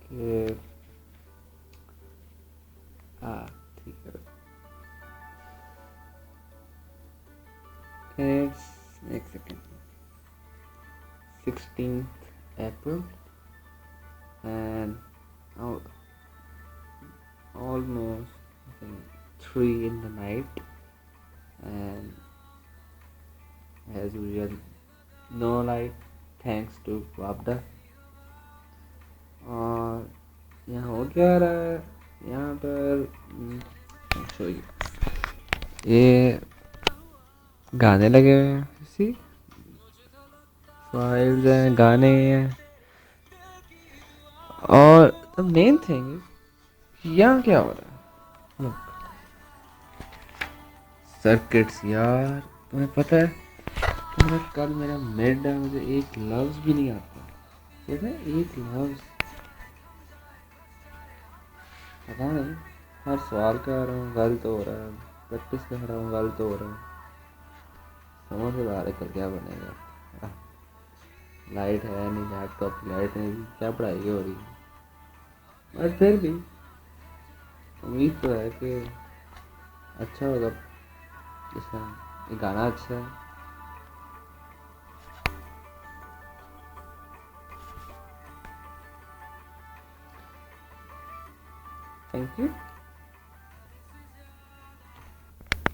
कि हाँ ठीक है, इट्स एक second, 16th April and almost I think 3 in the night, and as usual no light thanks to Wabda. और यहाँ हो क्या रहा है यहाँ पर, show you. ये गाने लगे हुए हैं, सी फाइल्स हैं, गाने हैं, और द मेन थिंग यहाँ क्या हो रहा है, सर्किट्स यार। तुम्हें पता है, कल मेरा मिड है, मुझे एक लफ्ज भी नहीं आता, कहते हैं एक लफ्ज, पता नहीं, हर सवाल कर रहा हूँ गलत हो रहा है, प्रैक्टिस कर रहा हूँ गलत हो रहा है, समझ से बाहर है कल क्या बनेगा। लाइट है नहीं, लैपटॉप की लाइट नहीं, क्या पढ़ाई हो रही है, बट फिर भी उम्मीद तो है कि अच्छा होगा। जैसा ये गाना अच्छा है। Thank you.